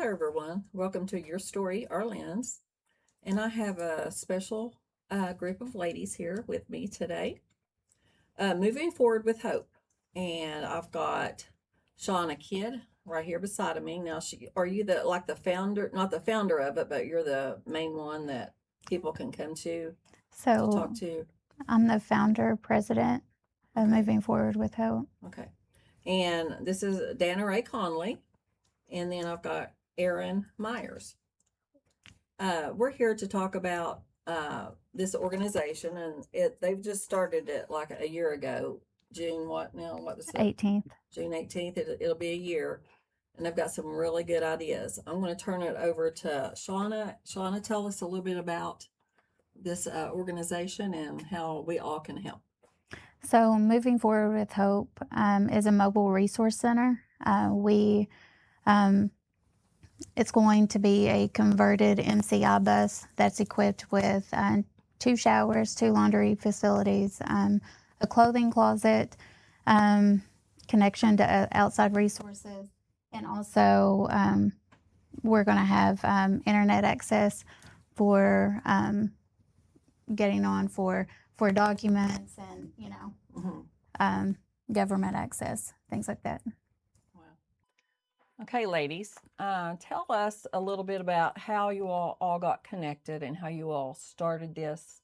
everyone. Welcome to Your Story, Our Lens. And I have a special group of ladies here with me today. Moving forward with hope. And I've got Shauna Kidd right here beside of me. Now, are you the founder, not the founder of it, but you're the main one that people can come to talk So to? I'm the founder, president of Okay. Moving Forward with Hope. Okay. And this is Dana Ray Conley. And then I've got Erin Myers. We're here to talk about this organization, and they've just started it like a year ago. June what now? What is it? 18th. June 18th. It'll be a year, and they've got some really good ideas. I'm going to turn it over to Shauna. Shauna, tell us a little bit about this organization and how we all can help. So Moving Forward with Hope is a mobile resource center. It's going to be a converted MCI bus that's equipped with 2 showers, 2 laundry facilities, a clothing closet, connection to outside resources, and also we're going to have internet access for getting on for documents and government access, things like that. Wow. Okay, ladies, tell us a little bit about how you all got connected and how you all started this.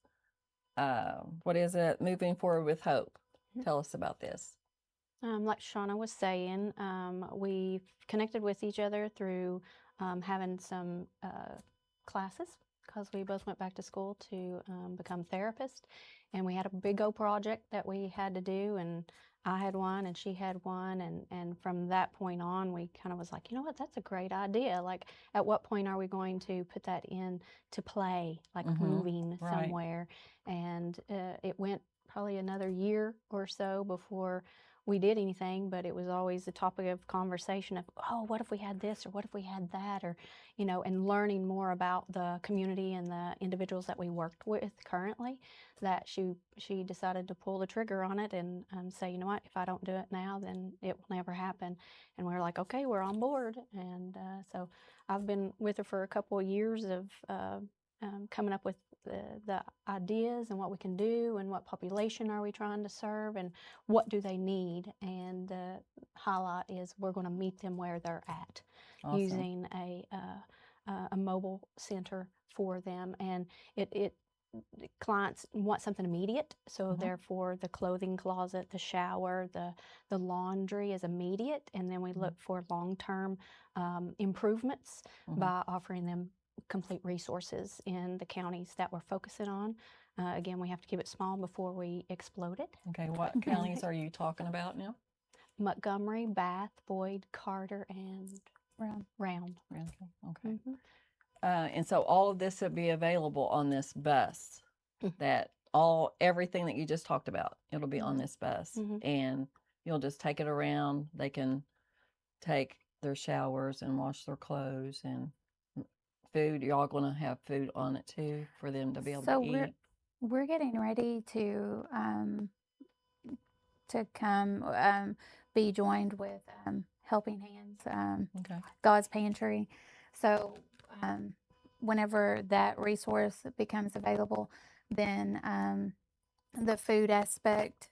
What is it? Moving Forward with Hope. Tell us about this. Like Shauna was saying, we connected with each other through having some classes because we both went back to school to become therapists, and we had a big old project that we had to do, and I had one and she had one, and from that point on we kind of was like, you know what, that's a great idea. Like, at what point are we going to put that in to play, like moving Right. somewhere? And it went probably another year or so before we did anything, but it was always the topic of conversation of, oh, what if we had this, or what if we had that, or, and learning more about the community and the individuals that we worked with currently, that she decided to pull the trigger on it and say, you know what, if I don't do it now, then it will never happen. And we were like, okay, we're on board. And so I've been with her for a couple of years of coming up with the ideas and what we can do and what population are we trying to serve and what do they need. And the highlight is we're going to meet them where they're at. Awesome. Using a mobile center for them. And it clients want something immediate, so therefore the clothing closet, the shower, the laundry is immediate, and then we look for long-term improvements by offering them complete resources in the counties that we're focusing on. Again, we have to keep it small before we explode it. Okay, what counties are you talking about now? Montgomery, Bath, Boyd, Carter, and Round. Okay. And so all of this will be available on this bus. Everything that you just talked about, it'll be on this bus, and you'll just take it around. They can take their showers and wash their clothes and food. You're all going to have food on it too for them to be able to eat. We're getting ready to come be joined with Helping Hands, God's Pantry. So whenever that resource becomes available, then the food aspect,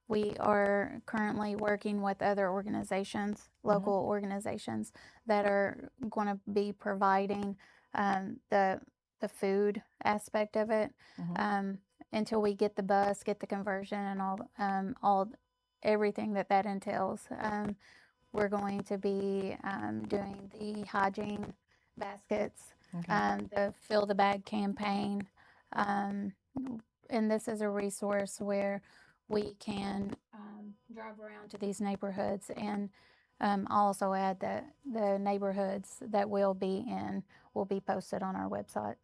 we are currently working with other organizations, local organizations, that are going to be providing the food aspect of it until we get the bus, get the conversion, and all everything that entails. We're going to be doing the hygiene baskets, the Fill the Bag campaign, and this is a resource where we can drive around to these neighborhoods, and I'll also add that the neighborhoods that we'll be in will be posted on our website.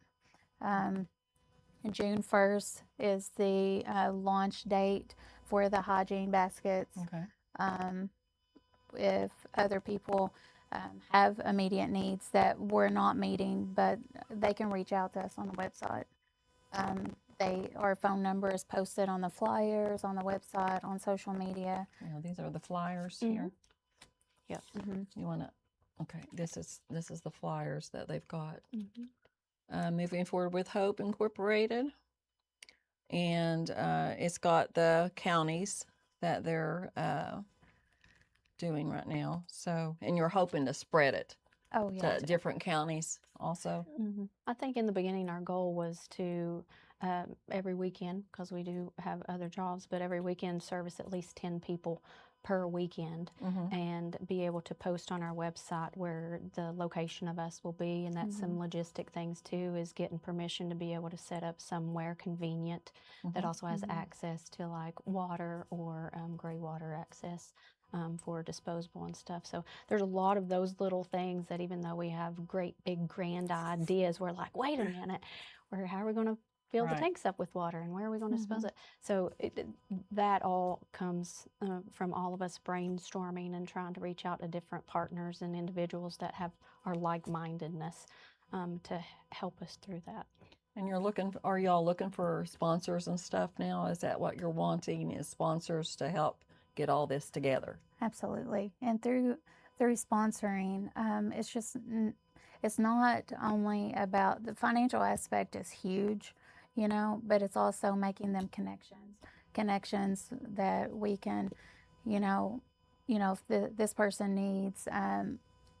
June 1st is the launch date for the hygiene baskets. If other people have immediate needs that we're not meeting, but they can reach out to us on the website. Our phone number is posted on the flyers, on the website, on social media. These are the flyers here. Yep. You want to Okay, this is the flyers that they've got. Mhm. Moving forward with Hope Incorporated, and it's got the counties that they're doing right now. So, and you're hoping to spread it Oh, yeah. to different counties also. I think in the beginning our goal was to every weekend, because we do have other jobs, but every weekend service at least 10 people per weekend Mm-hmm. and be able to post on our website where the location of us will be. And that's some logistic things too, is getting permission to be able to set up somewhere convenient that Mhm. also has access to like water or gray water access. For disposable and stuff. So there's a lot of those little things that even though we have great big grand ideas, we're like, wait a minute, how are we going to fill the Right. tanks up with water and where are we going to dispose it? So that all comes from all of us brainstorming and trying to reach out to different partners and individuals that have our like-mindedness to help us through that. And are y'all looking for sponsors and stuff now? Is that what you're wanting, is sponsors to help get all this together? Absolutely. And through sponsoring, it's not only about the financial aspect is huge, but it's also making them connections that we can, you know, if this person needs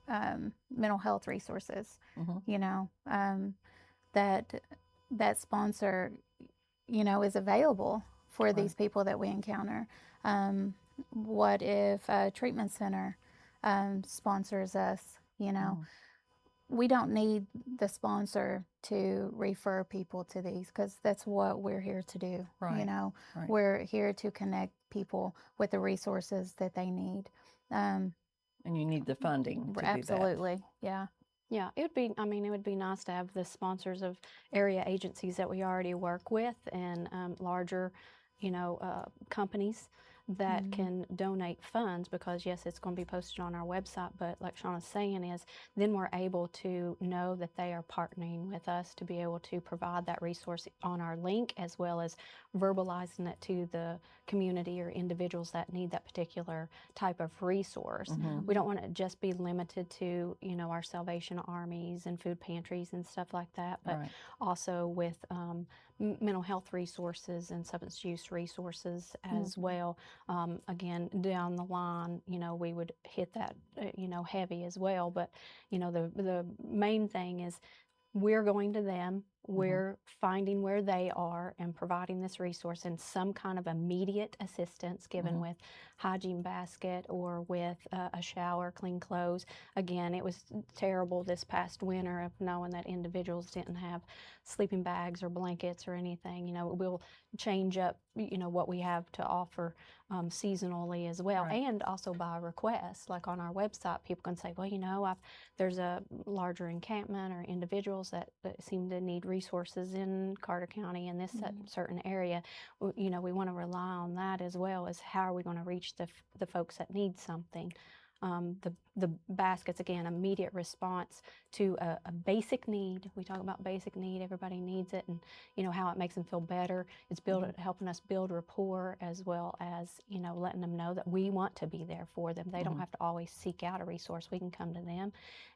mental health resources, Mhm. that sponsor, is available for Right. these people that we encounter. What if a treatment center sponsors us? Mhm. We don't need the sponsor to refer people to these because that's what we're here to do. Right. Right. We're here to connect people with the resources that they need. And you need the funding to do that. Absolutely, yeah. Yeah, it would be nice to have the sponsors of area agencies that we already work with and larger, companies that can donate funds, because yes, it's going to be posted on our website, but like Shauna's saying is then we're able to know that they are partnering with us to be able to provide that resource on our link, as well as verbalizing it to the community or individuals that need that particular type of resource. We don't want it to just be limited to, our Salvation Armies and food pantries and stuff like that, but Right. also with mental health resources and substance use resources as well. Again, down the line, we would hit that, heavy as well. But, the main thing is we're going to them, we're finding where they are and providing this resource and some kind of immediate assistance given with hygiene basket or with a shower, clean clothes. Again, it was terrible this past winter of knowing that individuals didn't have sleeping bags or blankets or anything. We'll change up, what we have to offer seasonally as well, Right. and also by request. Like on our website, people can say, well, there's a larger encampment or individuals that seem to need resources in Carter County in this certain area. We want to rely on that as well as how are we going to reach the folks that need something. The baskets, again, immediate response to a basic need. We talk about basic need, everybody needs it, and how it makes them feel better. It's helping us build rapport, as well as letting them know that we want to be there for them. They don't have to always seek out a resource. We can come to them,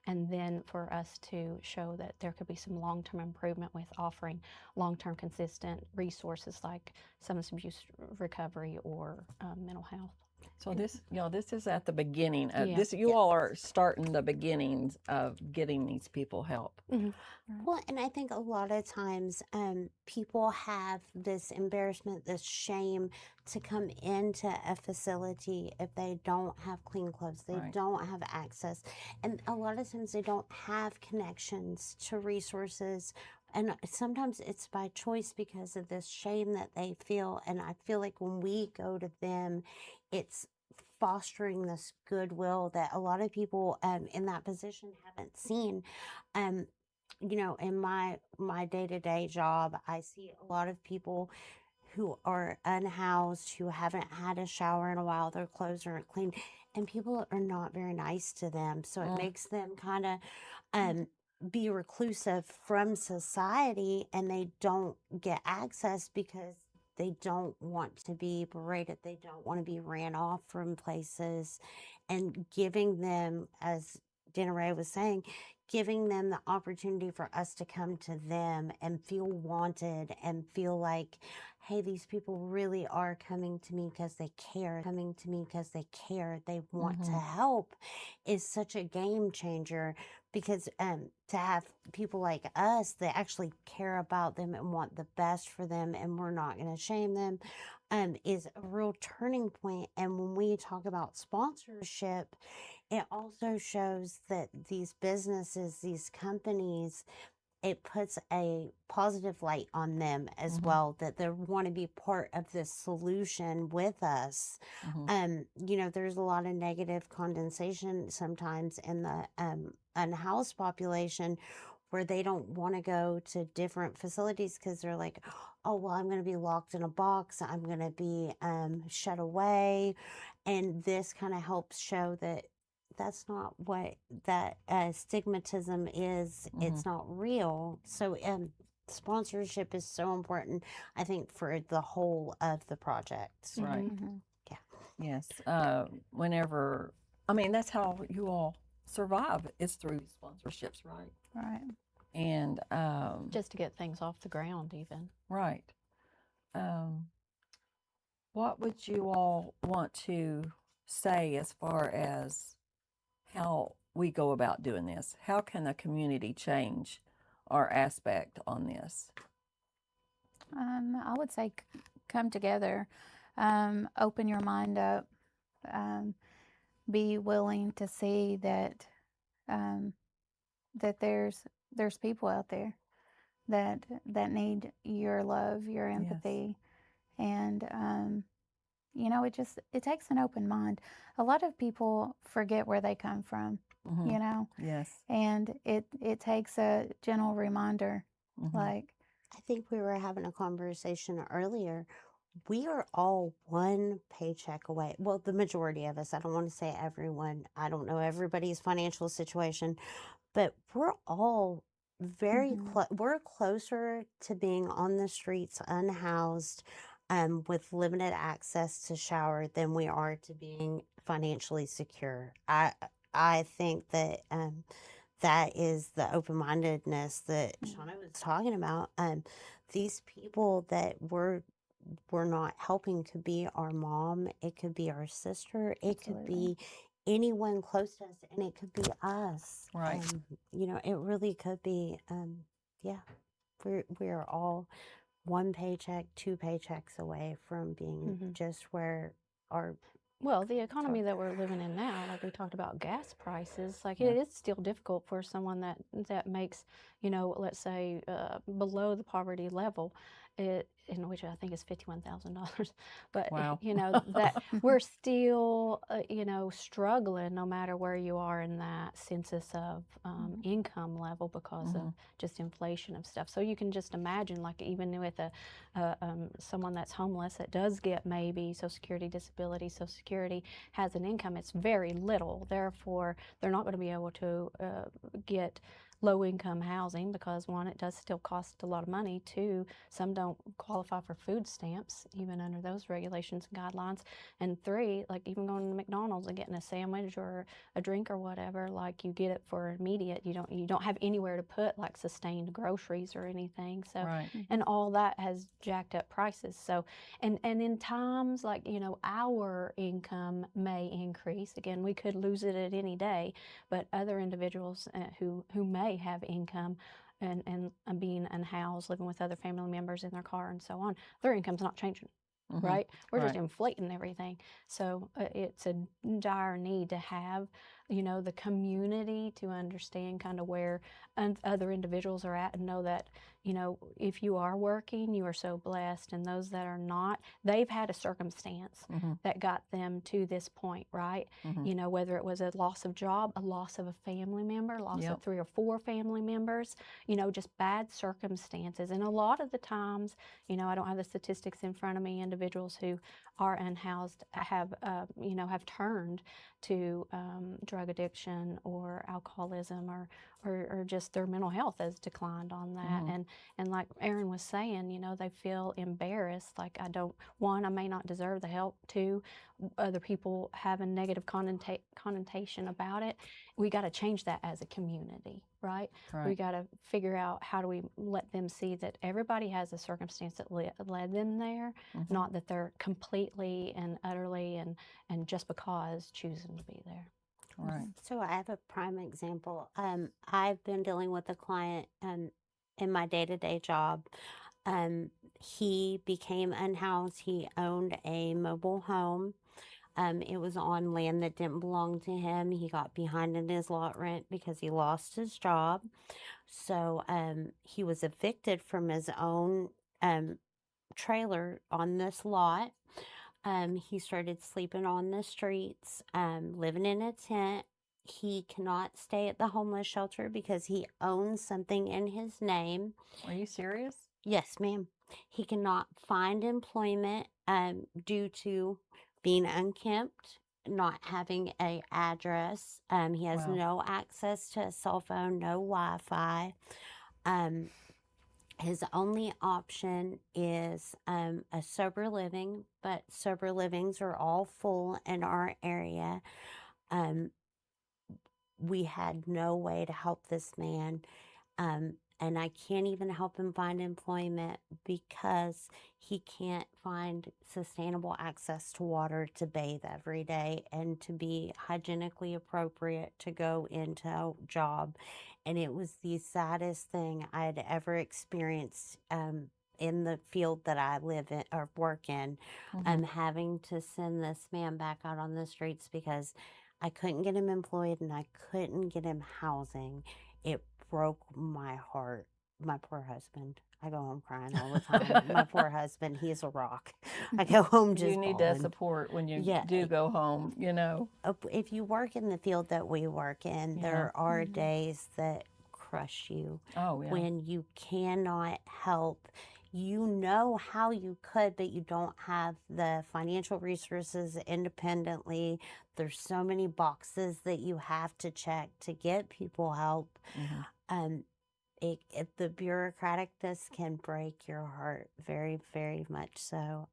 and then for us to show that there could be some long-term improvement with offering long-term consistent resources like substance abuse recovery or mental health. So this is at the beginning. Yeah. This you all are starting the beginnings of getting these people help. Well, and I think a lot of times people have this embarrassment, this shame to come into a facility if they don't have clean clothes, they Right. don't have access. And a lot of times they don't have connections to resources. And sometimes it's by choice because of this shame that they feel. And I feel like when we go to them, it's fostering this goodwill that a lot of people in that position haven't seen. Um, in my day-to-day job, I see a lot of people who are unhoused, who haven't had a shower in a while, their clothes aren't clean, and people are not very nice to them. So it makes them kind of be reclusive from society, and they don't get access because they don't want to be berated. They don't want to be ran off from places, and giving them, as Dana Ray was saying, giving them the opportunity for us to come to them and feel wanted and feel like, hey, these people really are coming to me because they care, they want to help, is such a game changer. Because to have people like us that actually care about them and want the best for them, and we're not going to shame them, is a real turning point. And when we talk about sponsorship, it also shows that these businesses, these companies, it puts a positive light on them as well, that they want to be part of this solution with us. There's a lot of negative condensation sometimes in the unhoused population, where they don't want to go to different facilities because they're like, oh, well, I'm going to be locked in a box, I'm going to be shut away. And this kind of helps show that that's not what that stigmatism is. It's not real. So sponsorship is so important, I think, for the whole of the project. Right. Yeah. Yes. Whenever, I mean, that's how you all survive, is through sponsorships, right? Right. And Just to get things off the ground, even. right. What would you all want to say as far as how we go about doing this? How can the community change our aspect on this? I would say come together, open your mind up, be willing to see that that there's people out there that need your love, your empathy, and it takes an open mind. A lot of people forget where they come from, Yes. and it takes a gentle reminder, like. I think we were having a conversation earlier. We are all one paycheck away. Well, the majority of us. I don't want to say everyone. I don't know everybody's financial situation, but we're all very we're closer to being on the streets unhoused, with limited access to shower, than we are to being financially secure. I think that that is the open-mindedness that Shauna was talking about. These people that we're not helping could be our mom, it could be our sister, it could be anyone close to us, and it could be us. Right. It really could be. We're all one paycheck, two paychecks away from being just where our Well, the economy that we're living in now, like we talked about gas prices, like it is still difficult for someone that makes, let's say below the poverty level, in which I think is $51,000. But Wow. that we're still struggling no matter where you are in that census of income level, because of just inflation of stuff. So you can just imagine, like, even with someone that's homeless that does get maybe Social Security, disability, Social Security, has an income, it's very little. Therefore, they're not going to be able to get low-income housing, because one, it does still cost a lot of money. Two, some don't qualify for food stamps even under those regulations and guidelines. And three, like even going to McDonald's and getting a sandwich or a drink or whatever, like you get it for immediate. You don't have anywhere to put like sustained groceries or anything. So Right. and all that has jacked up prices. So and in times like our income may increase. Again, we could lose it at any day, but other individuals who may have income and being unhoused, living with other family members in their car and so on, their income's not changing, right? We're just inflating everything. So it's a dire need to have, the community to understand kind of where other individuals are at, and know that, if you are working, you are so blessed, and those that are not, they've had a circumstance that got them to this point, right? Whether it was a loss of job, a loss of a family member, loss of 3 or 4 family members, just bad circumstances. And a lot of the times, I don't have the statistics in front of me, individuals who are unhoused have turned to drug addiction or alcoholism or just their mental health has declined on that. And like Erin was saying, you know, they feel embarrassed. Like, I may not deserve the help. Two, other people have a negative connotation about it. We got to change that as a community, right? We got to figure out how do we let them see that everybody has a circumstance that led them there, not that they're completely and utterly and just because choosing to be there. Right. So I have a prime example. I've been dealing with a client in my day-to-day job. He became unhoused. He owned a mobile home. It was on land that didn't belong to him. He got behind in his lot rent because he lost his job. So he was evicted from his own trailer on this lot. He started sleeping on the streets, living in a tent. He cannot stay at the homeless shelter because he owns something in his name. Are you serious? Yes, ma'am. He cannot find employment due to being unkempt, not having a address. He has Wow. no access to a cell phone, no Wi-Fi. His only option is a sober living, but sober livings are all full in our area. We had no way to help this man. And I can't even help him find employment because he can't find sustainable access to water to bathe every day and to be hygienically appropriate to go into a job. And it was the saddest thing I had ever experienced in the field that I live in or work in. Having to send this man back out on the streets because I couldn't get him employed and I couldn't get him housing. It broke my heart. My poor husband. I go home crying all the time. My poor husband, he's a rock. I go home just You need that bawling. support when you Yeah. do go home, you know. If you work in the field that we work in, there are days that crush you Oh, yeah. when you cannot help. You know how you could, but you don't have the financial resources independently. There's so many boxes that you have to check to get people help. The bureaucraticness can break your heart very, very much so.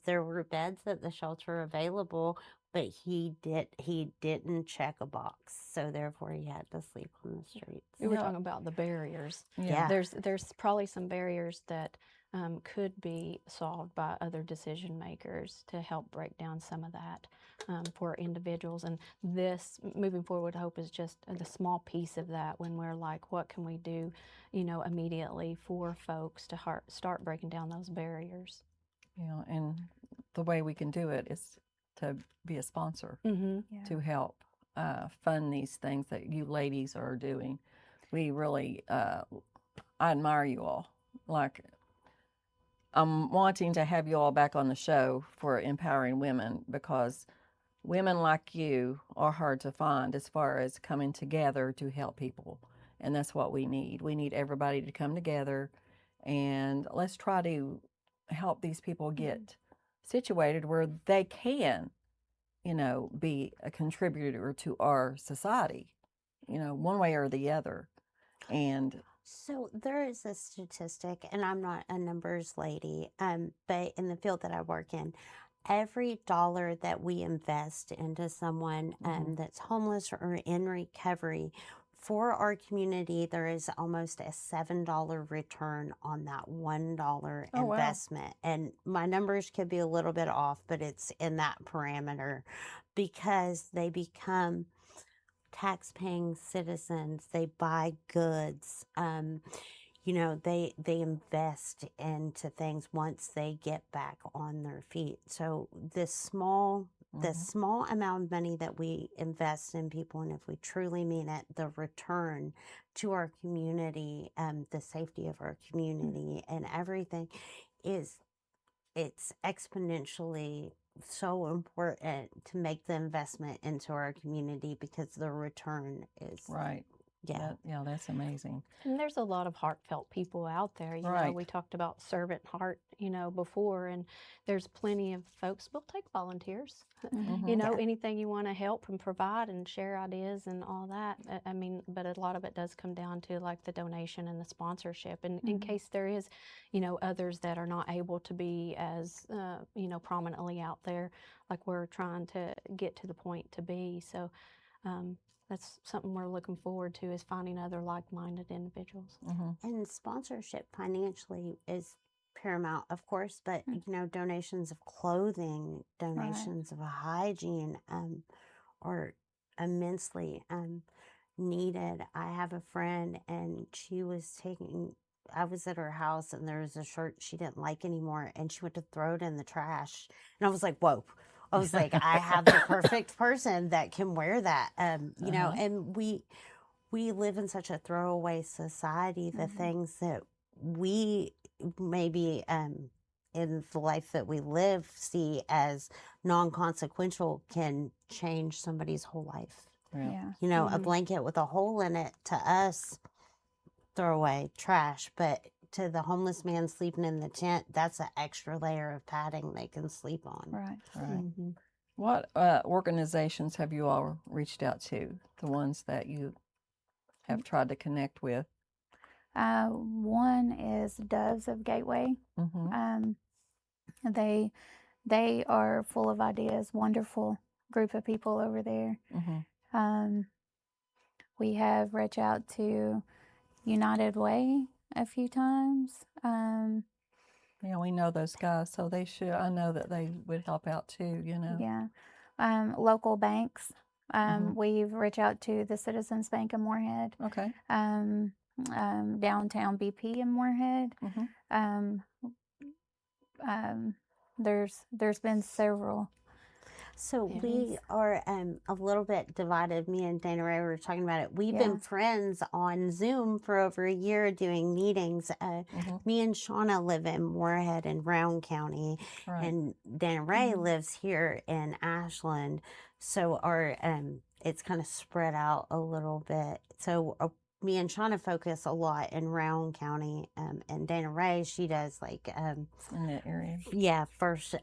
There were beds at the shelter available, but he didn't check a box, so therefore he had to sleep on the streets. We were talking about the barriers. Yeah. There's probably some barriers that could be solved by other decision makers to help break down some of that for individuals. And this moving forward hope is just the small piece of that when we're like, what can we do, you know, immediately for folks to start breaking down those barriers. Yeah, and the way we can do it is to be a sponsor to help fund these things that you ladies are doing. We really, I admire you all. Like, I'm wanting to have you all back on the show for empowering women because women like you are hard to find as far as coming together to help people. And that's what we need. We need everybody to come together and let's try to help these people get situated where they can, you know, be a contributor to our society, you know, one way or the other. And so there is a statistic, and I'm not a numbers lady, but in the field that I work in, every dollar that we invest into someone that's homeless or in recovery, for our community, there is almost a $7 return on that $1 investment. And my numbers could be a little bit off, but it's in that parameter because they become tax-paying citizens. They buy goods. You know, they invest into things once they get back on their feet. So this small amount of money that we invest in people, and if we truly mean it, the return to our community, the safety of our community and everything it's exponentially so important to make the investment into our community because the return is right. Yeah. Yeah, that's amazing. And there's a lot of heartfelt people out there. You know, Right. we talked about servant heart, before, and there's plenty of folks. We'll take volunteers. Mhm. You know, Yeah. anything you want to help and provide and share ideas and all that. I mean, but a lot of it does come down to like the donation and the sponsorship. And in Mhm. case there is, others that are not able to be as, prominently out there, like we're trying to get to the point to be. So, that's something we're looking forward to, is finding other like-minded individuals. And sponsorship financially is paramount, of course, but donations of clothing, donations of hygiene, are immensely needed. I have a friend, and I was at her house, and there was a shirt she didn't like anymore, and she went to throw it in the trash. And I was like, whoa. I was like, I have the perfect person that can wear that. And we live in such a throwaway society. The things that we maybe in the life that we live see as non-consequential can change somebody's whole life. Yeah. Yeah. A blanket with a hole in it, to us, throw away, trash, but to the homeless man sleeping in the tent, that's an extra layer of padding they can sleep on. Right. Right. Mhm. What organizations have you all reached out to? The ones that you have tried to connect with? One is Doves of Gateway. Mm-hmm. They they are full of ideas. Wonderful group of people over there. Mm-hmm. We have reached out to United Way a few times. Yeah, we know those guys, so they should. I know that they would help out too. Yeah. Local banks. Mhm. We've reached out to the Citizens Bank in Moorhead. Okay. Downtown BP in Moorhead. Mhm. Um, there's been several. So Yeah. we are a little bit divided. Me and Dana Ray were talking about it. We've Yeah. been friends on Zoom for over a year doing meetings. Mhm. Me and Shauna live in Moorhead in Round County, Right. and Dana Ray Mhm. lives here in Ashland. So our it's kind of spread out a little bit. So me and Shauna focus a lot in Round County, and Dana Ray, she does like In that area. yeah, first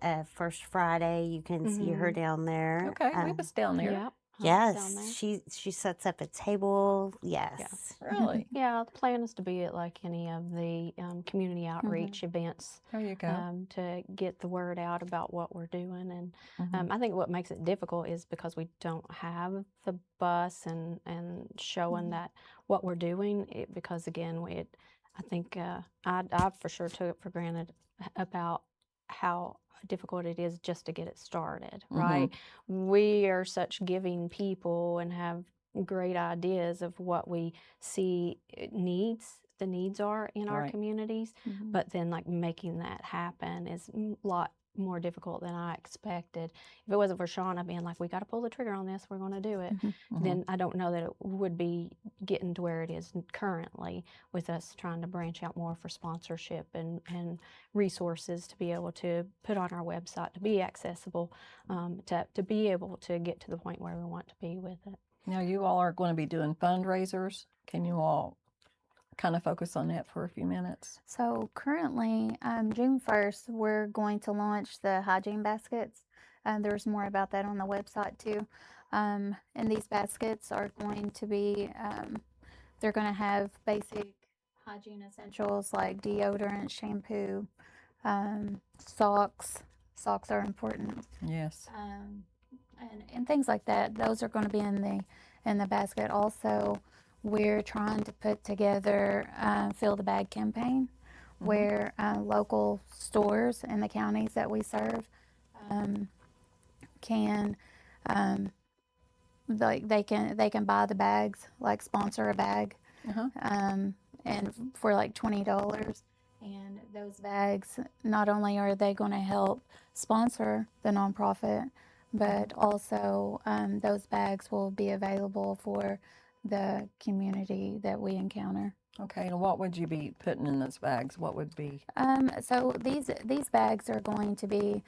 Friday. You can see her down there. Okay, we was down there. Yep. Down there. Yes, she sets up a table. Yes. Really? Yeah, the plan is to be at like any of the community outreach events, There you go. to get the word out about what we're doing. And Mhm. I think what makes it difficult is because we don't have the bus and showing that what we're doing. Because again, I think I for sure took it for granted about how difficult it is just to get it started, right? We are such giving people and have great ideas of what we see the needs are in our Right. communities, Mhm. but then like making that happen is a lot more difficult than I expected. If it wasn't for Shauna being like, we got to pull the trigger on this, we're going to do it, Mhm. then I don't know that it would be getting to where it is currently, with us trying to branch out more for sponsorship and resources to be able to put on our website, to be accessible, to be able to get to the point where we want to be with it. Now you all are going to be doing fundraisers. Can you all kind of focus on that for a few minutes? So currently, June 1st, we're going to launch the hygiene baskets. There's more about that on the website too. And these baskets are going to be, they're going to have basic hygiene essentials like deodorant, shampoo, socks. Socks are important. Yes. And things like that. Those are going to be in the basket. Also, we're trying to put together Fill the Bag campaign, where local stores in the counties that we serve can they can buy the bags, like sponsor a bag, Uh-huh. and for like $20. And those bags, not only are they going to help sponsor the nonprofit, but also those bags will be available for the community that we encounter. Okay. And what would you be putting in those bags? What would be? So these bags are going to be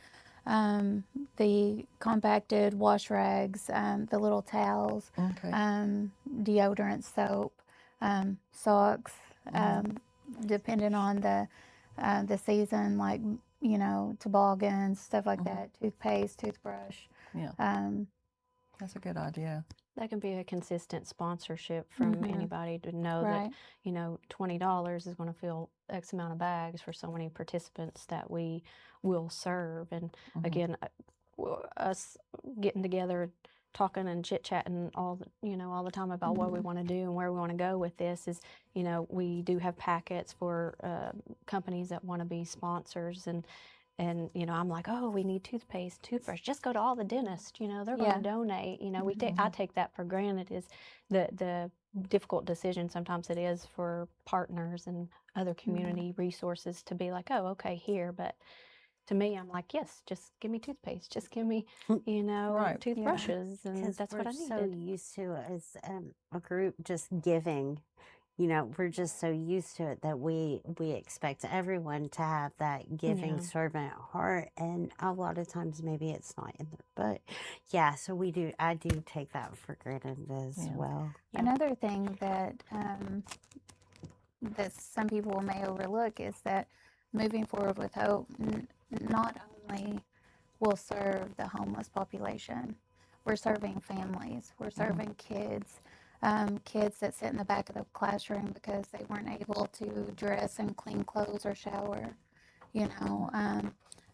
the compacted wash rags, the little towels, Okay. deodorant, soap, socks, Mhm. depending on the season, like, toboggans, stuff like Mhm. that, toothpaste, toothbrush. Yeah, Um, that's a good idea. That can be a consistent sponsorship from Mhm. anybody to know that, right. $20 is going to fill X amount of bags for so many participants that we will serve. And Mhm. again, us getting together, talking and chit chatting all the time about what we Mhm. want to do and where we want to go with this is, we do have packets for companies that want to be sponsors. And I'm like, oh, we need toothpaste, toothbrush. Just go to all the dentists. They're going Yeah. to donate. Mhm. I take that for granted. Is the difficult decision sometimes it is for partners and other community resources to be like, oh, okay, here. But to me, I'm like, yes, just give me toothpaste. Just give me, Right. toothbrushes, and Because that's we're what I so needed. used to as a group just giving. We're just so used to it that we expect everyone to have that giving Yeah. servant heart, and a lot of times maybe it's not in there. But yeah, so I do take that for granted as Yeah. well. Yeah. Another thing that some people may overlook is that moving forward with Hope not only will serve the homeless population, we're serving families, we're serving kids, kids that sit in the back of the classroom because they weren't able to dress and clean clothes or shower.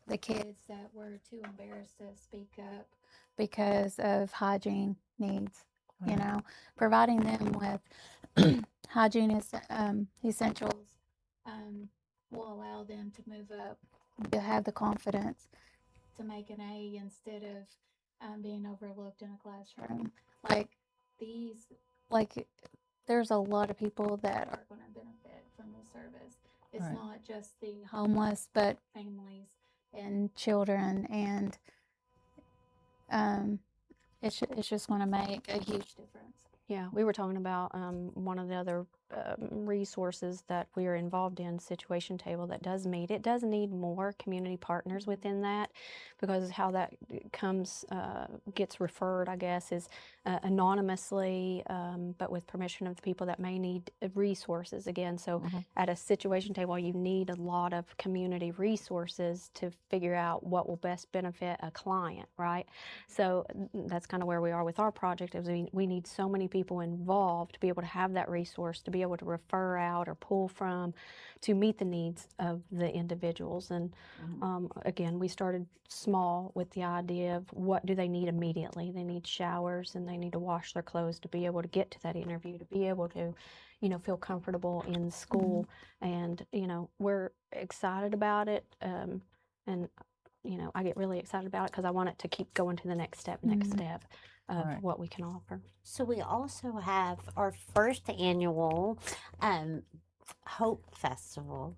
The kids that were too embarrassed to speak up because of hygiene needs. Right. Providing them with hygiene essentials will allow them to move up, to have the confidence to make an A instead of being overlooked in a classroom. Like these, like there's a lot of people that are going to benefit from this service. It's Right. not just the homeless, but families and children, and um, it's just going to make a huge difference. Yeah, we were talking about one of the other resources that we are involved in, Situation Table, that does meet. It does need more community partners within that, because how that gets referred, I guess, is anonymously, but with permission of the people that may need resources again. So Mhm. at a Situation Table, you need a lot of community resources to figure out what will best benefit a client, right? So that's kind of where we are with our project, is we need so many people involved to be able to have that resource, to be able to refer out or pull from, to meet the needs of the individuals. And again, we started small with the idea of what do they need immediately. They need showers and they need to wash their clothes to be able to get to that interview, to be able to feel comfortable in school. And we're excited about it. And I get really excited about it because I want it to keep going to the next step of Right. what we can offer. So we also have our first annual Hope Festival.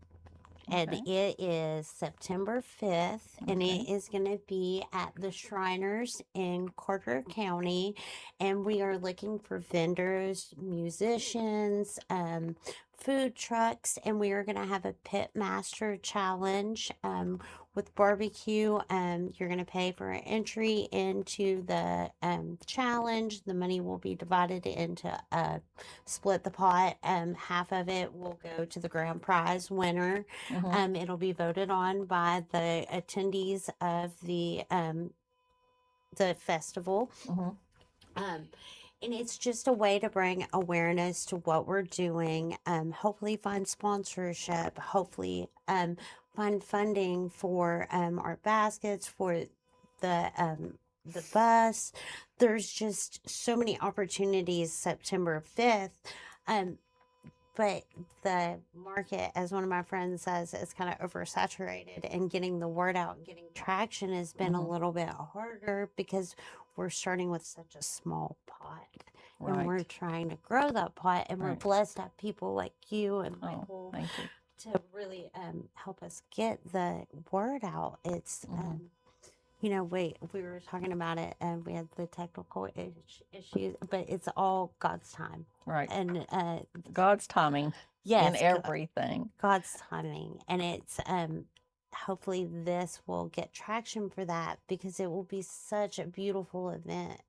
And Okay. it is September 5th, and Okay. it is going to be at the Shriners in Carter County. And we are looking for vendors, musicians, food trucks, and we are going to have a Pit Master Challenge with barbecue. You're going to pay for an entry into the challenge. The money will be divided into split the pot. Half of it will go to the grand prize winner. Mhm. It'll be voted on by the attendees of the festival. Mhm. Um, and it's just a way to bring awareness to what we're doing. Hopefully find sponsorship. Hopefully find funding for our baskets, for the bus. There's just so many opportunities September 5th. But the market, as one of my friends says, is kind of oversaturated, and getting the word out and getting traction has been a Mhm. little bit harder because we're starting with such a small pot. And we're Right. trying to grow that pot, and we're Right. blessed to have people like you and Oh, Michael thank you. to really help us get the word out. It's Mhm. we were talking about it, and we had the technical issues, but it's all God's time. Right. And God's timing in yes, everything. God's timing, and it's hopefully this will get traction for that, because it will be such a beautiful event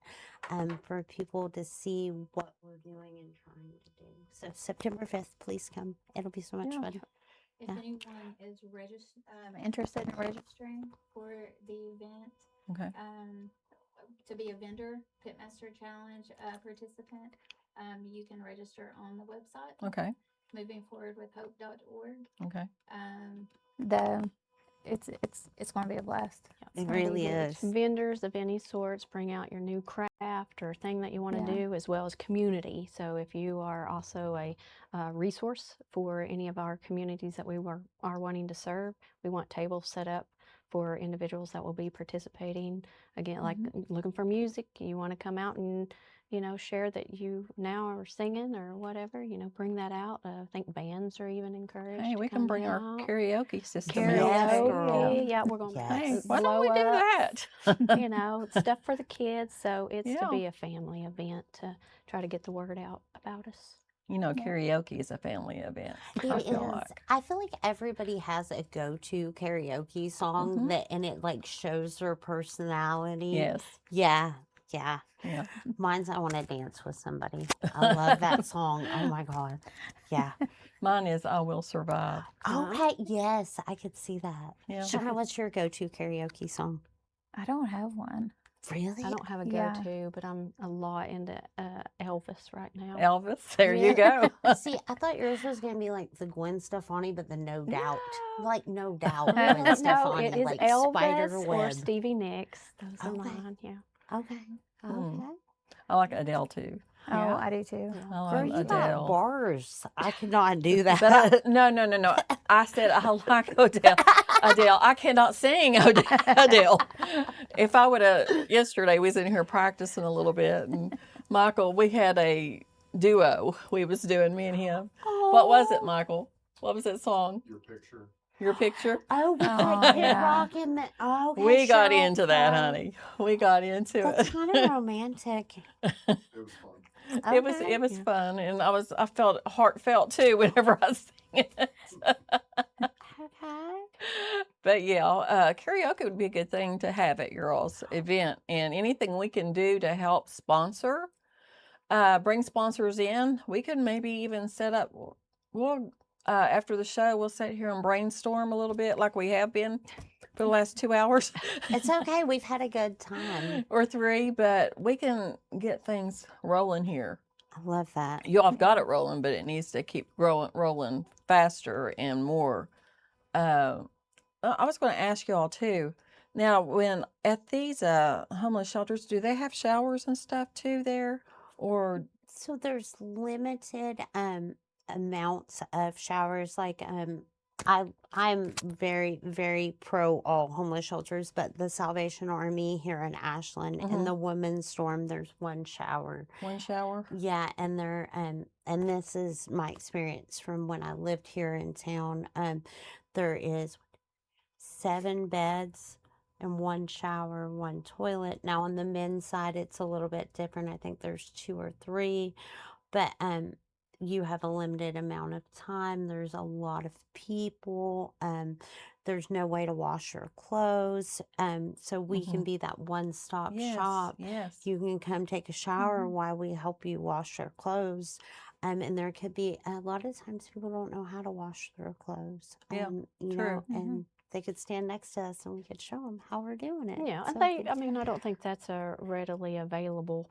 for people to see what we're doing and trying to do. So September 5th, please come. It'll be so much Yeah. fun. If Yeah. anyone is interested in registering for the event, Okay. to be a vendor, Pitmaster Challenge participant, you can register on the website, Okay. movingforwardwithhope.org. Okay. It's going to be a blast. It gonna be really huge. is. Vendors of any sorts, bring out your new craft or thing that you want to Yeah. do, as well as community. So if you are also a resource for any of our communities that we are wanting to serve, we want tables set up for individuals that will be participating. Again, like looking for music, you want to come out and share that you now are singing or whatever, bring that out. I think bands are even encouraged. Hey, to we can come bring our out. karaoke system Yes, out. girl. Karaoke, yeah, we're going to Hey, Yes. why don't we do that? stuff for the kids. So it's to Yeah. be a family event to try to get the word out about us. Karaoke is a family event. I It feel is. like. I feel like everybody has a go-to karaoke song Mhm. and it like shows their personality. Yes. Yeah. Yeah. Yeah. Mine's I Want to Dance with Somebody. I love that song. Oh my God. Yeah. Mine is I Will Survive. Okay. Yes, I could see that. Yeah. Shauna, what's your go-to karaoke song? I don't have one. Really? I don't have a Yeah. go-to, but I'm a lot into Elvis right now. Elvis, there you go. See, I thought yours was gonna be like the Gwen Stefani, but the No Doubt, No. like No Doubt No, Gwen no, Stefani, it is like Elvis Spider or Web. Stevie Nicks. Those are Okay. mine. Yeah. Okay. Hmm. Okay. I like Adele too. Oh, Yeah. I do too. Yeah. I Girl, love you got Adele. bars. I could not do that. But no. I said I like Adele. Adele. I cannot sing Adele. If I would have, yesterday we was in here practicing a little bit, and Michael, we had a duo. We was doing, me and him. What was it, Michael? What was that song? Your picture. Your Picture? Oh, with Oh, like Kid yeah. Rock and the okay. We got Sheryl into that, Crow. honey. We got into That's it. kind of romantic. It was fun. It Okay. was Yeah. fun, and I felt heartfelt too whenever I sang it. Okay. But yeah, karaoke would be a good thing to have at your all's event, and anything we can do to help sponsor, bring sponsors in. We could maybe even set up. We'll after the show, we'll sit here and brainstorm a little bit, like we have been for the last 2 hours. It's okay. We've had a good time. Or 3, but we can get things rolling here. I love that. You all have got it rolling, but it needs to keep rolling faster and more. I was going to ask you all too. Now, when at these homeless shelters, do they have showers and stuff too there, or So there's limited amounts of showers. Like I'm very, very pro all homeless shelters, but the Salvation Army here in Ashland Mhm. in the Women's Storm, there's one shower. one shower? Yeah, and they're and this is my experience from when I lived here in town. There is 7 beds and one shower, one toilet. Now on the men's side, it's a little bit different. I think there's 2 or 3, but you have a limited amount of time. There's a lot of people. There's no way to wash your clothes. So we can Mhm. be that one-stop Yes, shop. yes. You can come take a shower Mhm. while we help you wash your clothes. And there could be a lot of times people don't know how to wash their clothes. Yeah, You true. know, and they could stand next to us and we could show them how we're doing it. Yeah, So and I it's- mean, I don't think that's a readily available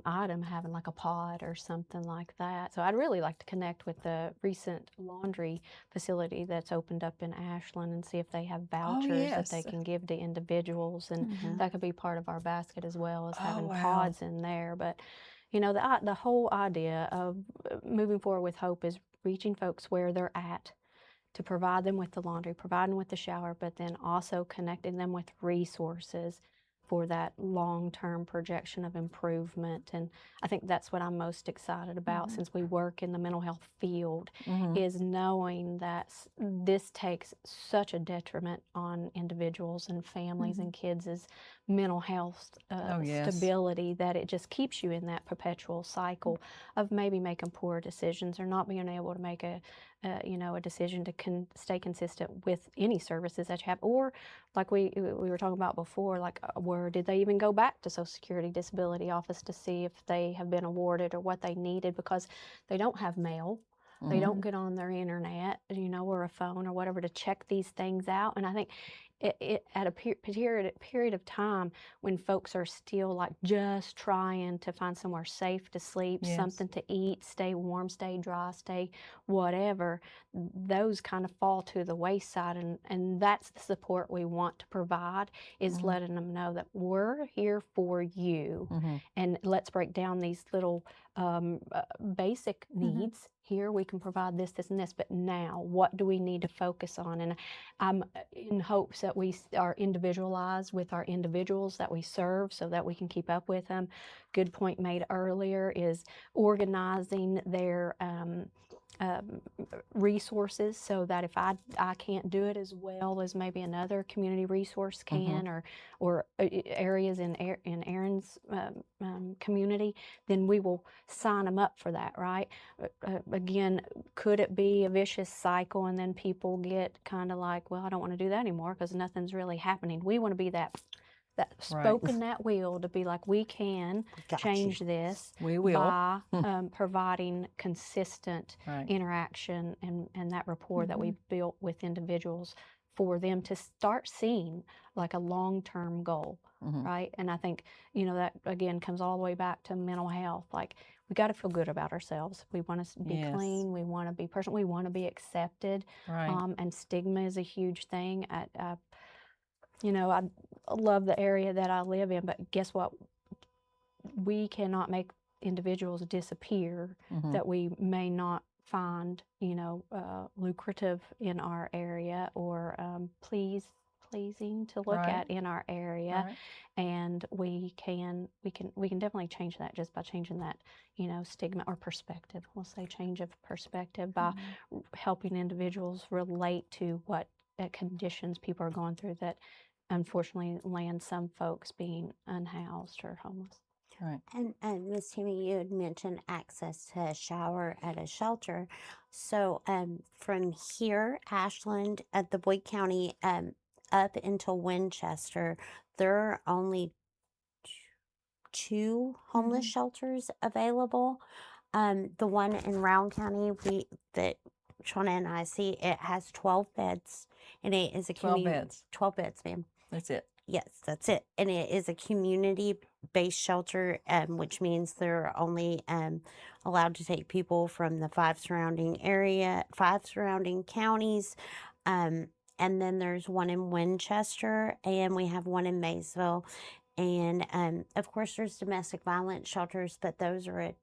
item, having like a pod or something like that. So I'd really like to connect with the recent laundry facility that's opened up in Ashland and see if they have vouchers that they yes. can give to individuals, and Mhm. that could be part of our basket as well as Oh, having wow. pods in there. But the whole idea of moving forward with Hope is reaching folks where they're at, to provide them with the laundry, provide them with the shower, but then also connecting them with resources for that long-term projection of improvement. And I think that's what I'm most excited about, since we work in the mental health field, Mhm. is knowing that this takes such a detriment on individuals and families and kids' mental health Oh, yes. stability, that it just keeps you in that perpetual cycle of maybe making poor decisions or not being able to make a decision to stay consistent with any services that you have, or like we were talking about before, like where did they even go back to Social Security Disability Office to see if they have been awarded or what they needed, because they don't have mail. They don't get on their internet, or a phone or whatever to check these things out. And I think at a period of time when folks are still like just trying to find somewhere safe to sleep, Yes. something to eat, stay warm, stay dry, stay whatever, those kind of fall to the wayside. And that's the support we want to provide, is letting them know that we're here for you. And let's break down these little basic needs. Here we can provide this, this, and this, but now what do we need to focus on? And I'm in hopes that we are individualized with our individuals that we serve so that we can keep up with them. Good point made earlier is organizing their resources, so that if I can't do it as well as maybe another community resource can, or areas in Erin's community, then we will sign them up for that, right? Again, could it be a vicious cycle and then people get kind of like, well, I don't want to do that anymore because nothing's really happening. We want to be that spoke in that wheel to be like, we can change this We will. by providing consistent interaction and that rapport that we've built with individuals for them to start seeing like a long-term goal, right? And I think, that again comes all the way back to mental health. Like, we got to feel good about ourselves. We want to be clean. We want to be personal. We want to be accepted. Right. And stigma is a huge thing. I love the area that I live in, but guess what? We cannot make individuals disappear that we may not find, lucrative in our area, or pleasing to look at in our area. Right. And we can definitely change that just by changing that, stigma or perspective. We'll say change of perspective by helping individuals relate to what conditions people are going through that unfortunately land some folks being unhoused or homeless. Right. And Miss Tammy, you had mentioned access to a shower at a shelter. So from here, Ashland, at the Boyd County, up until Winchester, there are only two homeless shelters available. The one in Round County, that Shauna and I see, it has 12 beds, and it is a 12 community. beds. 12 beds, ma'am. That's it. Yes, that's it. And it is a community-based shelter, which means they're only allowed to take people from the 5 surrounding counties. And then there's one in Winchester, and we have one in Maysville. And of course, there's domestic violence shelters, but those are a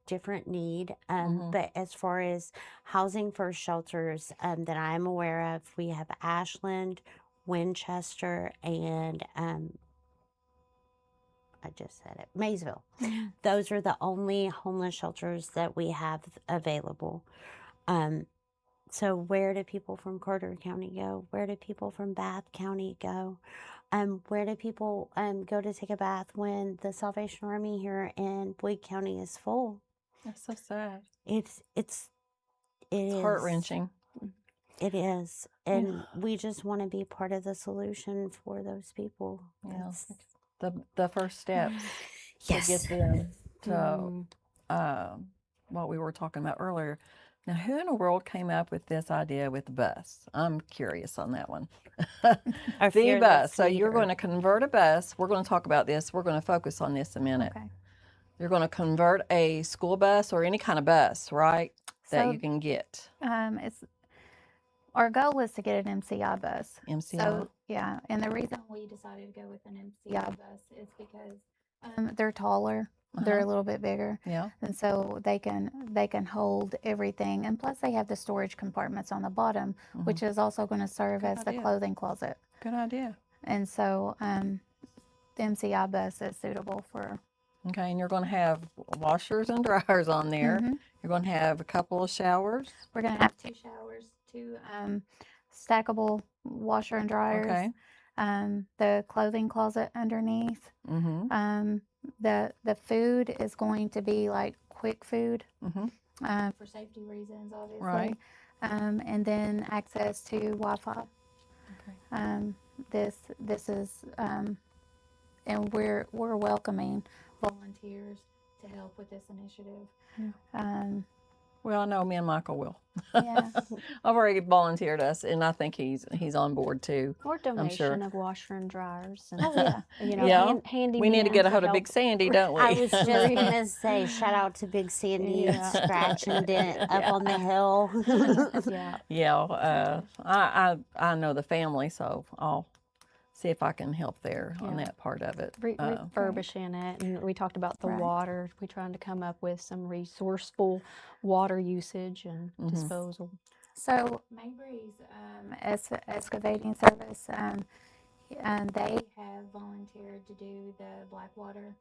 different need. But as far as housing first shelters that I'm aware of, we have Ashland, Winchester, and I just said it, Maysville. Those are the only homeless shelters that we have available. So where do people from Carter County go? Where do people from Bath County go? Where do people go to take a bath when the Salvation Army here in Boyd County is full? That's so sad. It's heart-wrenching. It is. And we just want to be part of the solution for those people. Yeah. The first steps Yes. to get them to what we were talking about earlier. Now, who in the world came up with this idea with the bus? I'm curious on that one. Our The fearless bus. So you're leader. going to convert a bus. We're going to talk about this. We're going to focus on this a minute. Okay. You're going to convert a school bus or any kind of bus, right? That So- you can get. Our goal is to get an MCI bus. MCI. So yeah, and the reason we decided to go with an MCI bus is because they're taller, they're a little bit bigger, Yeah. and so they can hold everything. And plus, they have the storage compartments on the bottom, which is also going to serve Good as the idea. clothing closet. Good idea. And so the MCI bus is suitable for. Okay, and you're going to have washers and dryers on there. You're going to have a couple of showers. We're going to have 2 showers, 2 stackable washer and dryers. Okay. The clothing closet underneath. Mm-hmm. The food is going to be like quick food Mm-hmm. for safety reasons, obviously. Right. and then access to Wi-Fi. Okay. This is, and we're welcoming volunteers to help with this initiative. Yeah. Um, Well, I know me and Michael will. yeah, I've already volunteered us, and I think he's on board too. Or I'm sure. donation of washer and dryers and oh yeah, Yeah. handy We need to men get a hold of help. Big Sandy, don't we? I was just gonna say, shout out to Big Sandy Yeah. Scratch and Dent up Yeah. on the hill. Yeah. Yeah. I know the family, so I'll see if I can help there on Yeah. that part of it. Refurbishing it, and we talked about the Right. water. We trying to come up with some resourceful water usage and Mhm. disposal. So Mabry's excavating service, they have volunteered to do the Blackwater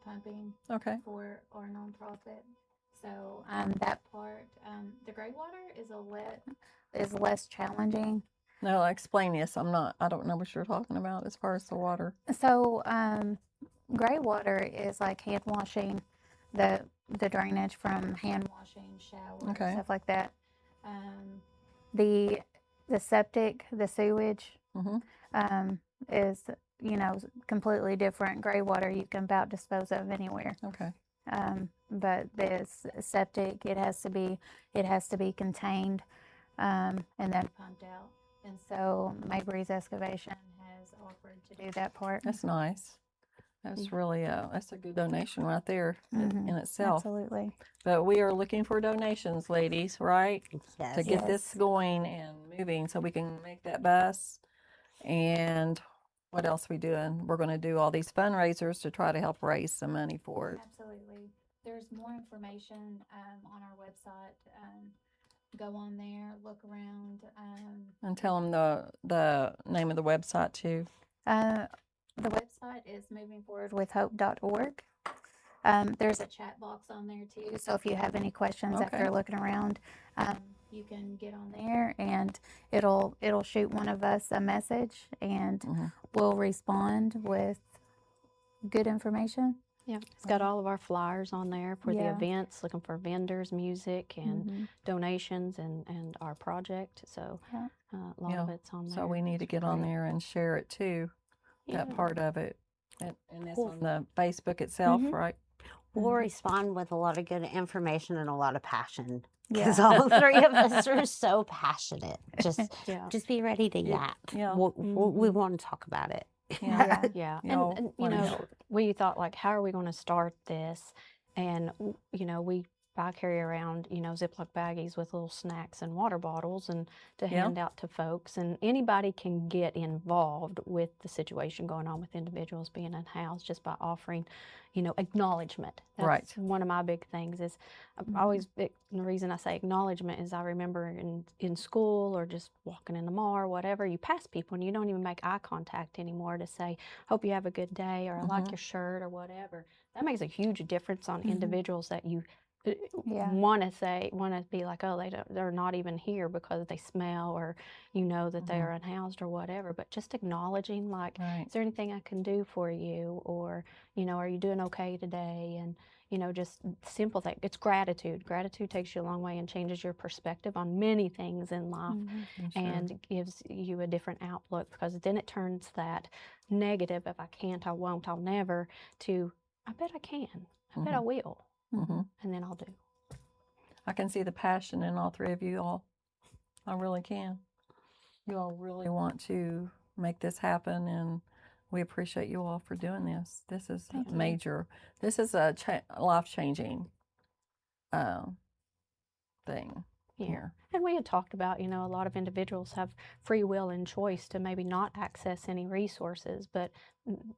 pumping Okay. for our nonprofit. So that part, the gray water is less challenging. No, explain this. I don't know what you're talking about as far as the water. So gray water is like hand washing, the drainage from hand washing, shower, Okay. stuff like that. The septic, the sewage, Mhm. is completely different. Gray water you can about dispose of anywhere. Okay. But this septic, it has to be contained, and then pumped out. And so Mabry's Excavation has offered to do that part. That's nice. That's really that's a good donation right there in itself. Absolutely. But we are looking for donations, ladies, right? Yes. To get this going and moving so we can make that bus. And what else we doing? We're going to do all these fundraisers to try to help raise some money for it. Absolutely. There's more information on our website. Go on there, look around. And tell them the name of the website too. The website is movingforwardwithhope.org. There's a chat box on there too. So if you have any questions Okay. after looking around, you can get on there and it'll shoot one of us a message and Mhm. we'll respond with good information. Yeah, it's got all of our flyers on there for the Yeah. events, looking for vendors, music, and Mhm. donations, and our project. So Yeah. a lot of it's on there. So we need to get on there and share it too. That Yeah. part of it. And that's Cool. on the Facebook itself, Mhm. right? We'll respond with a lot of good information and a lot of passion. Yeah. Because all three of us are so passionate. Yeah. Just be ready to Yeah. yap. Yeah. We want to talk about it. Yeah. Yeah, Y'all and you wanna know, help. we thought like, how are we going to start this? And I carry around Ziploc baggies with little snacks and water bottles and to Yeah. hand out to folks. And anybody can get involved with the situation going on with individuals being unhoused just by offering, acknowledgement. That's Right. one of my big things is the reason I say acknowledgement is I remember in school or just walking in the mall or whatever, you pass people and you don't even make eye contact anymore to say, hope you have a good day, or I like Mhm. your shirt or whatever. That makes a huge difference on individuals that you Yeah. want to be like, oh, they're not even here because they smell, or that they are unhoused or whatever. But just acknowledging, like, Right. is there anything I can do for you, or are you doing okay today? And just simple thing. It's gratitude. Gratitude takes you a long way and changes your perspective on many things in life, Sure. and gives you a different outlook, because then it turns that negative, if I can't, I won't, I'll never, to I bet I can. I bet I will. Mhm. And then I'll do. I can see the passion in all three of you all. I really can. You all really want to make this happen, and we appreciate you all for doing this. This is Thank you. major. This is a life-changing thing Yeah. here. And we had talked about, a lot of individuals have free will and choice to maybe not access any resources, but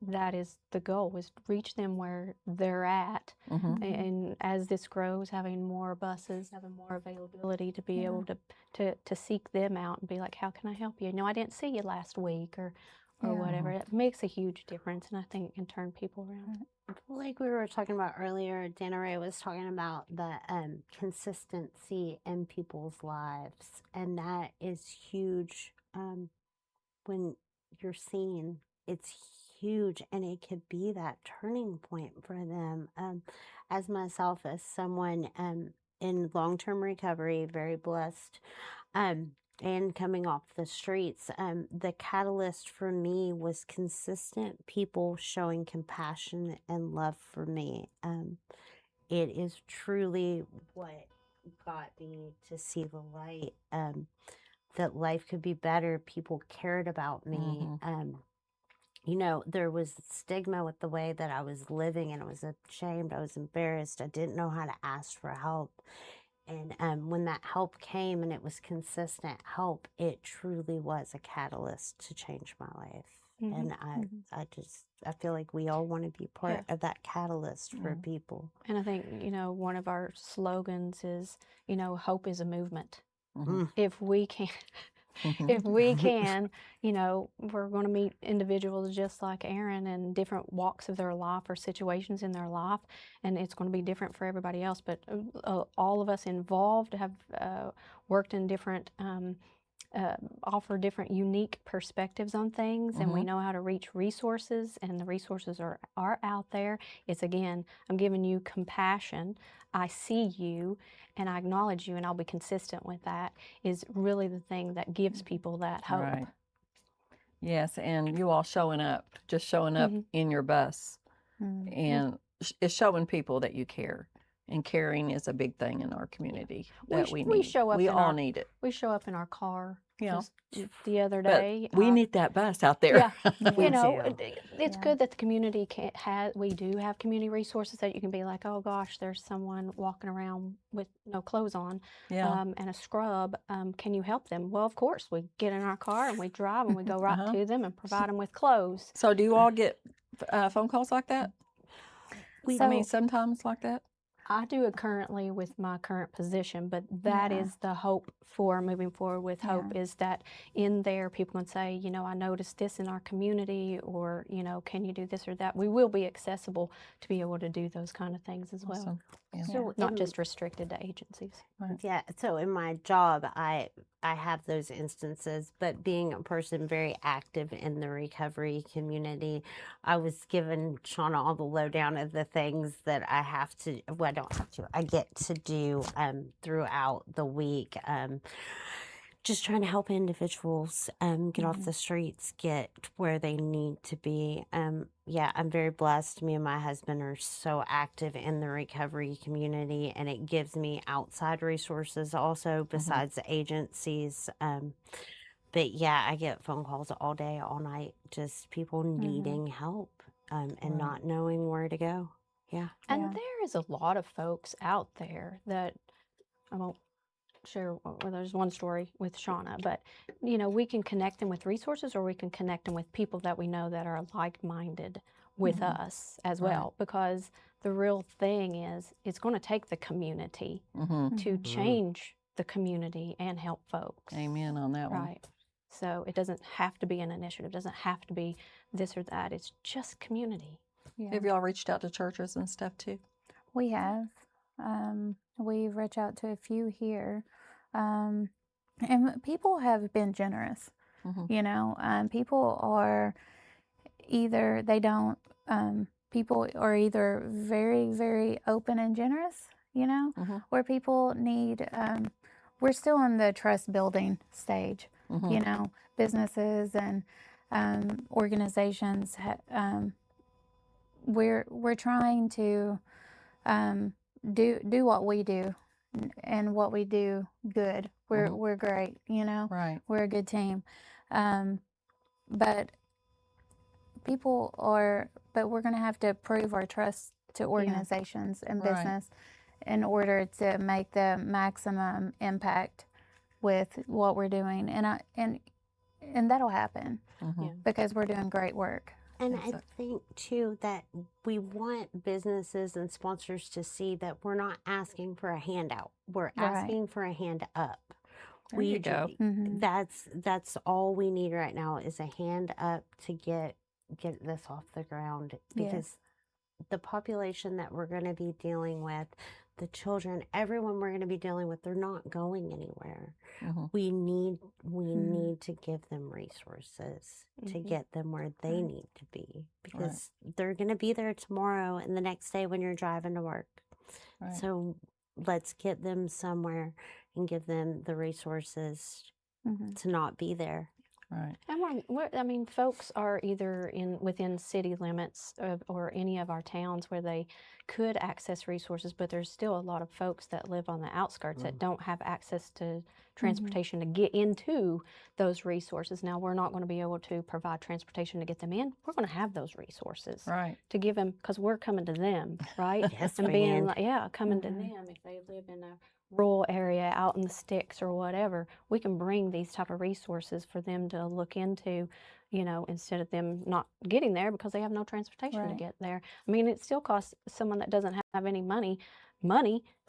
that is the goal, is to reach them where they're at. Mhm. And as this grows, having more buses, having more availability to be able to seek them out and be like, how can I help you? I didn't see you last week, or Yeah. whatever. It makes a huge difference, and I think it can turn people around. Like we were talking about earlier, Dana Ray was talking about the consistency in people's lives, and that is huge. When you're seen, it's huge, and it could be that turning point for them. As myself, as someone in long-term recovery, very blessed, and coming off the streets. The catalyst for me was consistent people showing compassion and love for me. It is truly what got me to see the light. That life could be better. People cared about me. There was stigma with the way that I was living, and I was ashamed. I was embarrassed. I didn't know how to ask for help. And when that help came, and it was consistent help, it truly was a catalyst to change my life. And I feel like we all want to be part of that catalyst for people. And I think, one of our slogans is, hope is a movement. If we can, if we can, we're going to meet individuals just like Aaron in different walks of their life or situations in their life, and it's going to be different for everybody else. But all of us involved have worked in different, offer different unique perspectives on things, and we know how to reach resources, and the resources are out there. It's, again, I'm giving you compassion. I see you and I acknowledge you, and I'll be consistent with that, is really the thing that gives people that hope. Right. Yes, and you all showing up in your bus, and it's showing people that you care. And caring is a big thing in our community that we need. We show up. We in all our, need it. We show up in our car. Yeah. Just the other But day, we need that bus out there. Yeah, do. it's good that the community we do have community resources that you can be like, oh gosh, there's someone walking around with no clothes on, Yeah. and a scrub. Can you help them? Well, of course, we get in our car and we drive and we go right to them and provide them with clothes. So do you all get phone calls like that? So- sometimes like that. I do it currently with my current position, but that is the hope for moving forward with hope, is that in there people can say, I noticed this in our community, or, can you do this or that? We will be accessible to be able to do those kind of things as well. Awesome. Yeah. So Not just restricted to agencies. Yeah, so in my job, I have those instances, but being a person very active in the recovery community, I was given Shauna all the lowdown of the things that I have to, well, I don't have to, I get to do throughout the week. Just trying to help individuals get off the streets, get where they need to be. Yeah, I'm very blessed. Me and my husband are so active in the recovery community, and it gives me outside resources also besides the agencies. But yeah, I get phone calls all day, all night, just people needing help and not knowing where to go. Yeah. And there is a lot of folks out there that I won't share. Well, there's one story with Shauna, but we can connect them with resources, or we can connect them with people that we know that are like-minded with us as well. Because the real thing is, it's going to take the community to change the community and help folks. Amen on that one. Right. So it doesn't have to be an initiative. It doesn't have to be this or that. It's just community. Have y'all reached out to churches and stuff too? We have. We've reached out to a few here. And people have been generous. People are either, they don't, people are either very, very open and generous, where people need, we're still in the trust building stage, businesses and organizations, we're trying to do what we do, and what we do good. We're great, Right. we're a good team. But we're going to have to prove our trust to organizations and Right. business in order to make the maximum impact with what we're doing. And that'll happen because we're doing great work. And I think too that we want businesses and sponsors to see that we're not asking for a handout. We're asking for a hand up. There you go. That's all we need right now is a hand up to get this off the ground, because the population that we're going to be dealing with, the children, everyone we're going to be dealing with, they're not going anywhere. We need to give them resources to get them where they need to be, because they're going to be there tomorrow and the next day when you're driving to work. Right. So let's get them somewhere and give them the resources Mhm. to not be there. Right. And I mean, folks are either within city limits or any of our towns where they could access resources, but there's still a lot of folks that live on the outskirts that don't have access to transportation to get into those resources. Now, we're not going to be able to provide transportation to get them in. We're going to have those resources Right. to give them because we're coming to them, right? Yes, And being friend. like, yeah, coming to them if they live in a rural area out in the sticks or whatever, we can bring these type of resources for them to look into, instead of them not getting there because they have no transportation to Right. get there. I mean, it still costs someone that doesn't have any money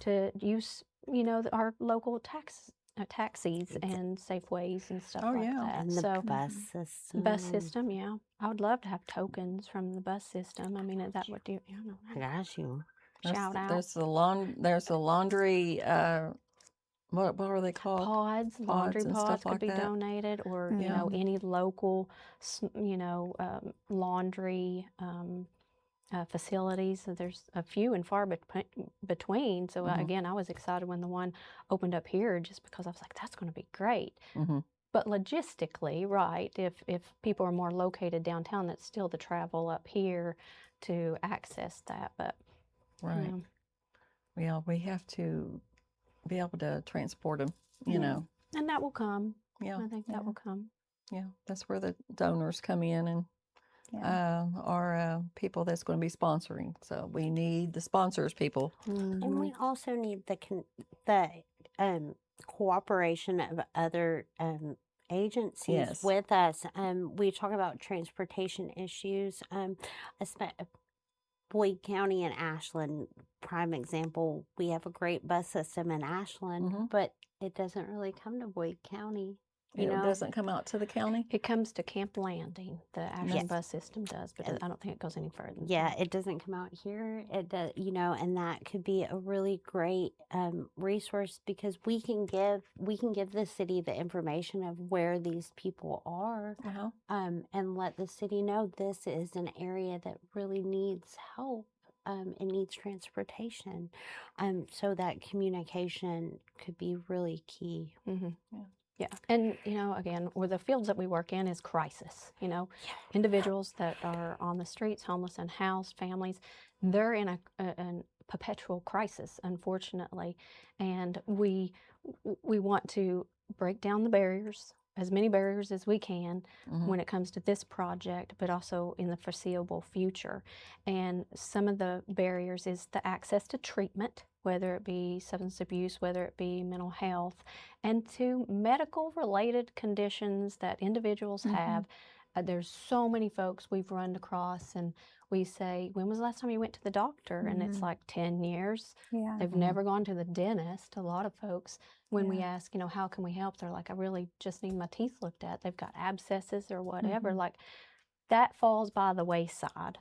to use, our local taxis and Safeways and stuff Oh, like yeah. that. And the So bus system. bus system, yeah, I would love to have tokens from the bus system. I mean, that would do, I got you. shout out. There's the laundry. What are they called? Pods, laundry and pods stuff could like be that. donated, or Yeah. any local, laundry facilities. So there's a few and far between. So again, I was excited when the one opened up here, just because I was like, that's going to be great. Mhm. But logistically, right? If people are more located downtown, that's still the travel up here to access that. But Right. Yeah, we have to be able to transport them. You Yeah. know. and that will come. Yeah. I think that will come. Yeah. That's where the donors come in and are people that's going to be sponsoring. So we need the sponsors, people. And we also need the cooperation of other agencies Yes. with us. We talk about transportation issues. Boyd County and Ashland, prime example. We have a great bus system in Ashland, but it doesn't really come to Boyd County. It doesn't come out to the county. It comes to Camp Landing. The Ashland Yes. bus system does, but I don't think it goes any further. than Yeah, that. it doesn't come out here. It does, and that could be a really great resource, because we can give the city the information of where these people are, Uh-huh. and let the city know this is an area that really needs help. It needs transportation, so that communication could be really key. Yeah, and again, where the fields that we work in is crisis. Individuals that are on the streets, homeless, and housed, families, they're in a perpetual crisis, unfortunately, and we want to break down the barriers, as many barriers as we can, when it comes to this project, but also in the foreseeable future. And some of the barriers is the access to treatment, whether it be substance abuse, whether it be mental health, and to medical related conditions that individuals have. There's so many folks we've run across, and we say, when was the last time you went to the doctor? And it's like 10 years. Yeah. They've never gone to the dentist. A lot of folks, when we ask, how can we help? They're like, I really just need my teeth looked at. They've got abscesses or whatever. Like, that falls by the wayside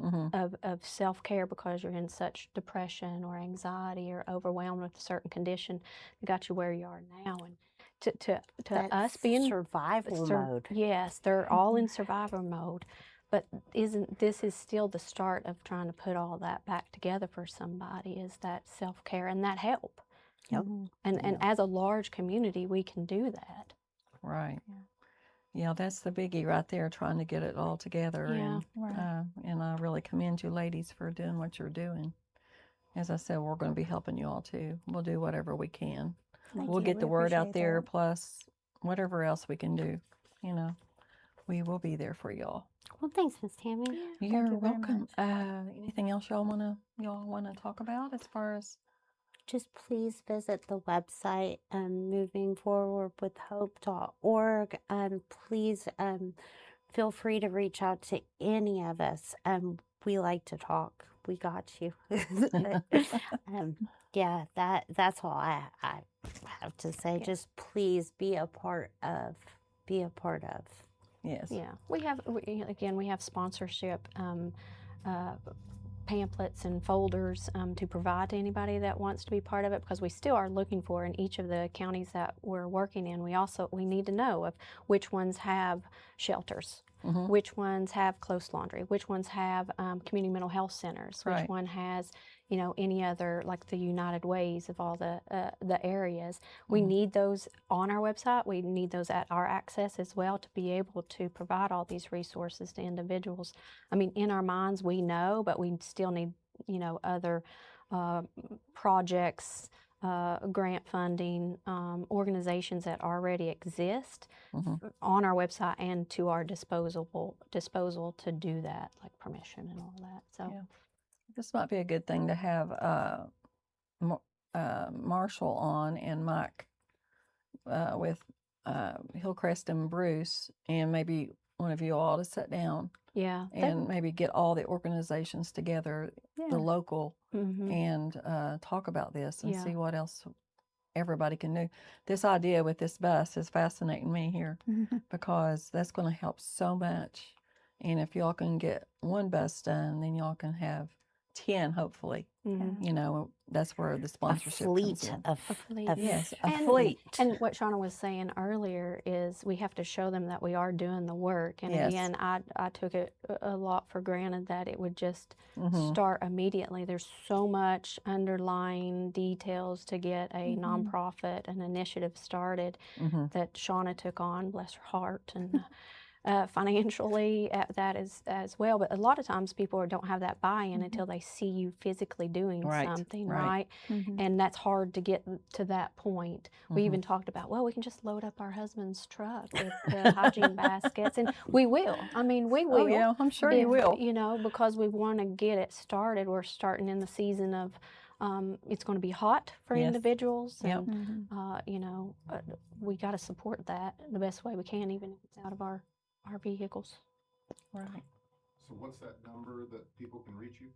of self-care, because you're in such depression or anxiety or overwhelmed with a certain condition that got you where you are now. And to us That's being survival mode. Yes, they're all in survivor mode. But this is still the start of trying to put all that back together for somebody, is that self-care and that help. Yep. And as a large community, we can do that. Right. Yeah, that's the biggie right there, trying to get it all together. Yeah. And I really commend you ladies for doing what you're doing. As I said, we're going to be helping you all too. We'll do whatever we can. We'll get the word out there, plus whatever else we can do. We will be there for y'all. Well, thanks, Miss Tammy. You're you very welcome. Anything else y'all wanna talk about as far as? Just please visit the website, movingforwardwithhope.org. Please feel free to reach out to any of us. We like to talk. We got you. Yeah, that's all I have to say. Yeah. Just please be a part of. Yes. Yeah, we have sponsorship pamphlets and folders to provide to anybody that wants to be part of it, because we still are looking for, in each of the counties that we're working in, we need to know of which ones have shelters Mhm. which ones have close laundry, which ones have community mental health centers, which Right. one has, you know, any other, like the United Ways of all the areas. We Mhm. need those on our website. We need those at our access as well to be able to provide all these resources to individuals. I mean, in our minds, we know, but we still need, you know, other projects, grant funding, organizations that already exist Mhm. on our website and to our disposal to do that, like permission and all that. So Yeah. This might be a good thing to have Marshall on and Mike with Hillcrest and Bruce, and maybe one of you all to sit down yeah, and maybe get all the organizations together, Yeah. the local, mm-hmm. and talk about this and Yeah. see what else everybody can do. This idea with this bus is fascinating me here because that's going to help so much. And if y'all can get one bus done, then y'all can have 10, hopefully. Mm-hmm. You know, that's where the A sponsorship comes fleet in. of A fleet. Yes, a And- fleet. And what Shauna was saying earlier is we have to show them that we are doing the work. And Yes. again, I took it a lot for granted that it would just Mhm. start immediately. There's so much underlying details to get a nonprofit, an initiative started Mhm. that Shauna took on, bless her heart, and financially that as well. But a lot of times people don't have that buy-in until they see you physically doing Right, something, right. right? And that's hard to get to that point. We Mhm. even talked about, well, we can just load up our husband's truck with the hygiene baskets, and we will. I mean, we will. Oh yeah, I'm sure you will. You know, because we want to get it started. We're starting in the season of, it's going to be hot for Yes. individuals, Yep. and you know, we got to support that the best way we can, even if it's out of our vehicles. Right. So what's that number that people can reach you?